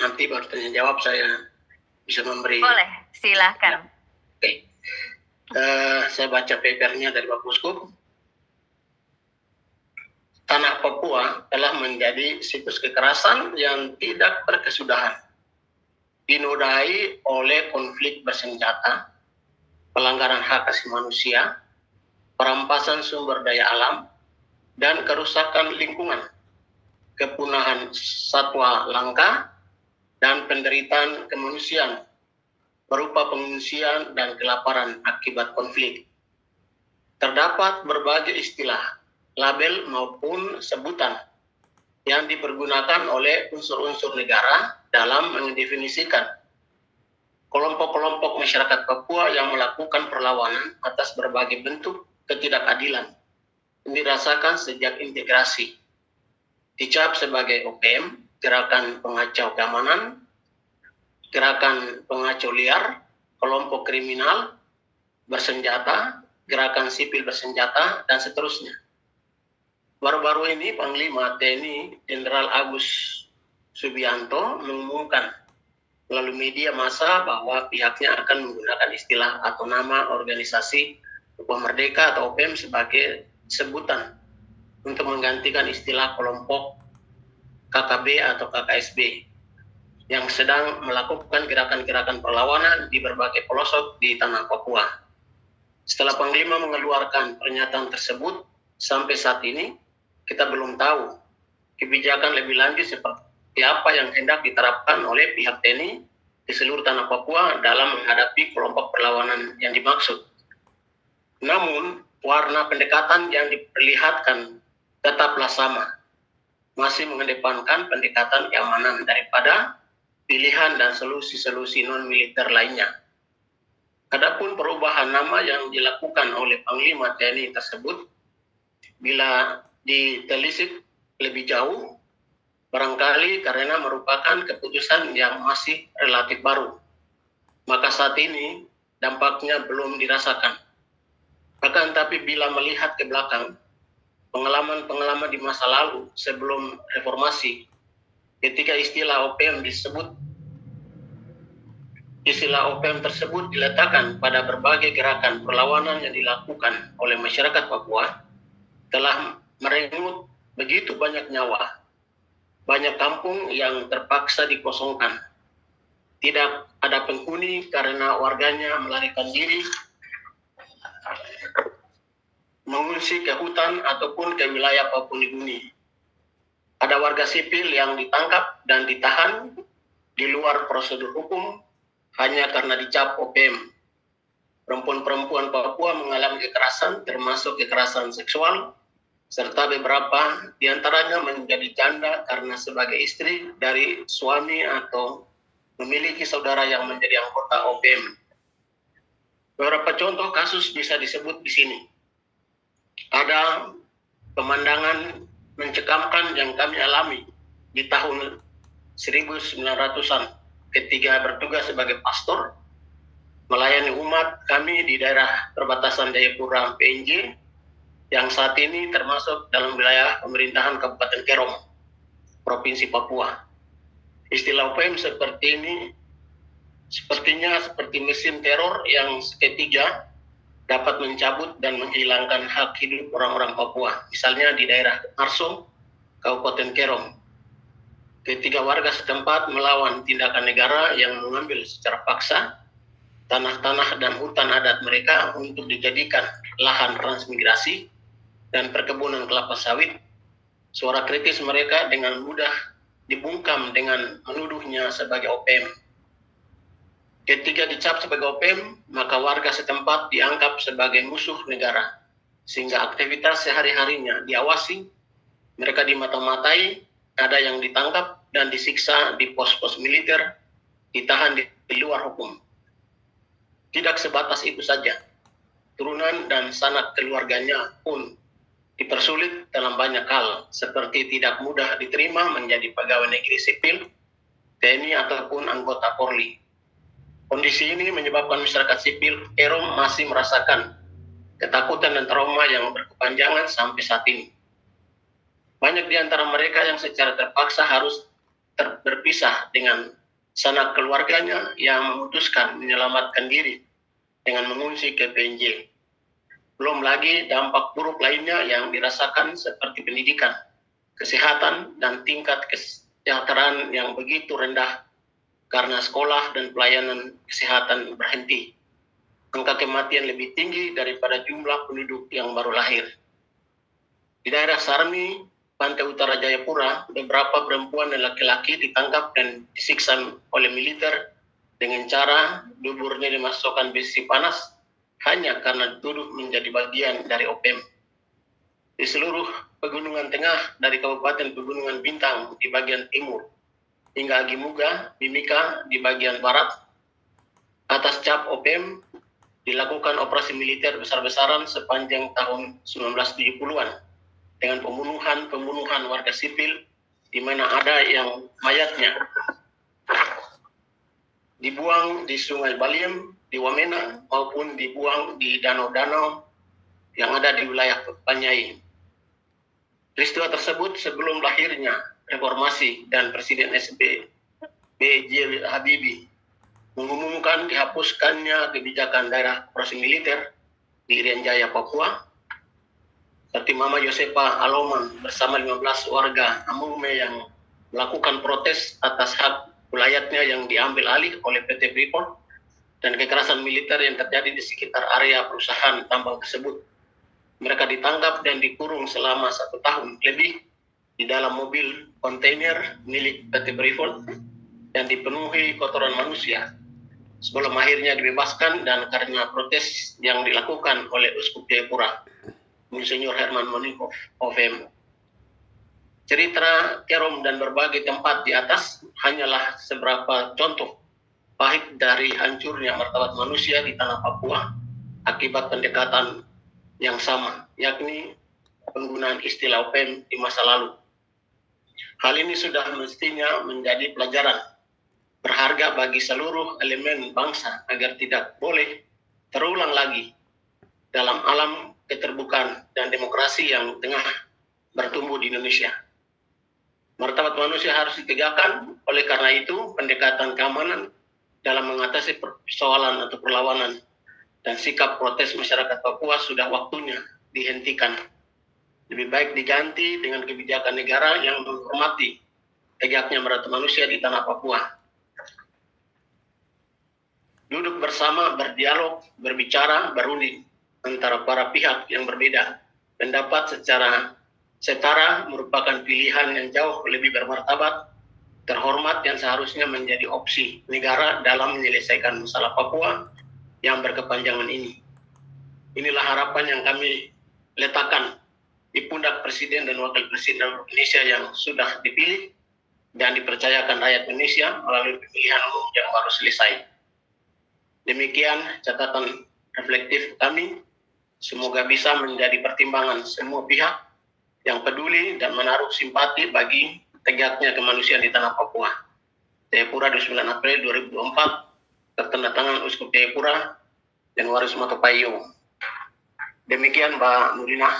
nanti baru tanya jawab saya bisa memberi. Boleh, silakan. Oke. Saya baca papernya dari Pak Puskup. Tanah Papua telah menjadi situs kekerasan yang tidak berkesudahan, dinodai oleh konflik bersenjata, pelanggaran hak asasi manusia, perampasan sumber daya alam, dan kerusakan lingkungan, kepunahan satwa langka, dan penderitaan kemanusiaan berupa pengungsian dan kelaparan akibat konflik. Terdapat berbagai istilah, label maupun sebutan yang dipergunakan oleh unsur-unsur negara dalam mendefinisikan kelompok-kelompok masyarakat Papua yang melakukan perlawanan atas berbagai bentuk ketidakadilan yang dirasakan sejak integrasi. Dicap sebagai OPM, gerakan pengacau keamanan, gerakan pengacau liar, kelompok kriminal bersenjata, gerakan sipil bersenjata, dan seterusnya. Baru-baru ini Panglima TNI Jenderal Agus Subianto mengumumkan melalui media massa bahwa pihaknya akan menggunakan istilah atau nama organisasi Papua Merdeka atau OPM sebagai sebutan untuk menggantikan istilah kelompok KKB atau KKSB yang sedang melakukan gerakan-gerakan perlawanan di berbagai pelosok di tanah Papua. Setelah Panglima mengeluarkan pernyataan tersebut, sampai saat ini kita belum tahu kebijakan lebih lanjut seperti apa yang hendak diterapkan oleh pihak TNI di seluruh tanah Papua dalam menghadapi kelompok perlawanan yang dimaksud. Namun, warna pendekatan yang diperlihatkan tetaplah sama, masih mengedepankan pendekatan keamanan daripada pilihan dan solusi-solusi non-militer lainnya. Adapun perubahan nama yang dilakukan oleh Panglima TNI tersebut, bila ditelisik lebih jauh, barangkali karena merupakan keputusan yang masih relatif baru, maka saat ini dampaknya belum dirasakan. Akan tapi bila melihat ke belakang, pengalaman-pengalaman di masa lalu sebelum reformasi, ketika istilah OPM tersebut diletakkan pada berbagai gerakan perlawanan yang dilakukan oleh masyarakat Papua, telah merenggut begitu banyak nyawa, banyak kampung yang terpaksa dikosongkan. Tidak ada penghuni karena warganya melarikan diri, mengungsi ke hutan ataupun ke wilayah Papua Nugini. Ada warga sipil yang ditangkap dan ditahan di luar prosedur hukum hanya karena dicap OPM. Perempuan-perempuan Papua mengalami kekerasan, termasuk kekerasan seksual, serta beberapa diantaranya menjadi janda karena sebagai istri dari suami atau memiliki saudara yang menjadi anggota OPM. Beberapa contoh kasus bisa disebut di sini. Ada pemandangan mencekamkan yang kami alami di tahun 1900-an ketika bertugas sebagai pastor melayani umat kami di daerah perbatasan Jayapura PNJ yang saat ini termasuk dalam wilayah pemerintahan Kabupaten Kerom, Provinsi Papua. Istilah OPM seperti ini sepertinya seperti mesin teror yang ketiga dapat mencabut dan menghilangkan hak hidup orang-orang Papua. Misalnya di daerah Narsum, Kabupaten Kerom. Ketika warga setempat melawan tindakan negara yang mengambil secara paksa tanah-tanah dan hutan adat mereka untuk dijadikan lahan transmigrasi dan perkebunan kelapa sawit, suara kritis mereka dengan mudah dibungkam dengan menuduhnya sebagai OPM. Ketika dicap sebagai OPM, maka warga setempat dianggap sebagai musuh negara, sehingga aktivitas sehari-harinya diawasi, mereka dimata-matai, ada yang ditangkap dan disiksa di pos-pos militer, ditahan di luar hukum. Tidak sebatas itu saja, turunan dan sanak keluarganya pun dipersulit dalam banyak hal, seperti tidak mudah diterima menjadi pegawai negeri sipil, TNI ataupun anggota Polri. Kondisi ini menyebabkan masyarakat sipil Kerom masih merasakan ketakutan dan trauma yang berkepanjangan sampai saat ini. Banyak di antara mereka yang secara terpaksa harus berpisah dengan sanak keluarganya yang memutuskan menyelamatkan diri dengan mengungsi ke PNJ. Belum lagi dampak buruk lainnya yang dirasakan seperti pendidikan, kesehatan, dan tingkat kesejahteraan yang begitu rendah karena sekolah dan pelayanan kesehatan berhenti. Angka kematian lebih tinggi daripada jumlah penduduk yang baru lahir. Di daerah Sarmi, Pantai Utara Jayapura, beberapa perempuan dan laki-laki ditangkap dan disiksa oleh militer dengan cara duburnya dimasukkan besi panas hanya karena dituduh menjadi bagian dari OPM. Di seluruh pegunungan tengah dari Kabupaten Pegunungan Bintang di bagian timur hingga Agimuga, Mimika di bagian barat, atas cap OPM dilakukan operasi militer besar-besaran sepanjang tahun 1970-an dengan pembunuhan warga sipil di mana ada yang mayatnya dibuang di Sungai Baliem, di Wamena, maupun dibuang di danau-danau yang ada di wilayah Panyai. Peristiwa tersebut sebelum lahirnya reformasi dan Presiden SBY B.J. Habibie mengumumkan dihapuskannya kebijakan daerah operasi militer di Irian Jaya, Papua. Seperti Mama Josepa Aloman bersama 15 warga Amume yang melakukan protes atas hak wilayahnya yang diambil alih oleh PT Freeport dan kekerasan militer yang terjadi di sekitar area perusahaan tambang tersebut. Mereka ditangkap dan dikurung selama 1 tahun lebih di dalam mobil kontainer milik PT Freeport yang dipenuhi kotoran manusia sebelum akhirnya dibebaskan dan karena protes yang dilakukan oleh Uskup Jayapura, Monsinyur Herman Monikov, OVM. Cerita Kerom dan berbagai tempat di atas hanyalah seberapa contoh pahit dari hancurnya martabat manusia di tanah Papua akibat pendekatan yang sama, yakni penggunaan istilah OPM di masa lalu. Hal ini sudah mestinya menjadi pelajaran berharga bagi seluruh elemen bangsa agar tidak boleh terulang lagi dalam alam keterbukaan dan demokrasi yang tengah bertumbuh di Indonesia. Martabat manusia harus ditegakkan, oleh karena itu pendekatan keamanan dalam mengatasi persoalan atau perlawanan dan sikap protes masyarakat Papua sudah waktunya dihentikan. Lebih baik diganti dengan kebijakan negara yang menghormati tegaknya martabat manusia di tanah Papua. Duduk bersama, berdialog, berbicara, berunding antara para pihak yang berbeda. Pendapat secara setara merupakan pilihan yang jauh lebih bermartabat, terhormat yang seharusnya menjadi opsi negara dalam menyelesaikan masalah Papua yang berkepanjangan ini. Inilah harapan yang kami letakkan di pundak Presiden dan Wakil Presiden Indonesia yang sudah dipilih dan dipercayakan rakyat Indonesia melalui pemilihan umum yang baru selesai. Demikian catatan reflektif kami. Semoga bisa menjadi pertimbangan semua pihak yang peduli dan menaruh simpati bagi tegaknya kemanusiaan di tanah Papua. Jayapura 29 April 2024, tertandatangan Uskup Jayapura dan Waris Matopayo. Demikian Mbak Nurina.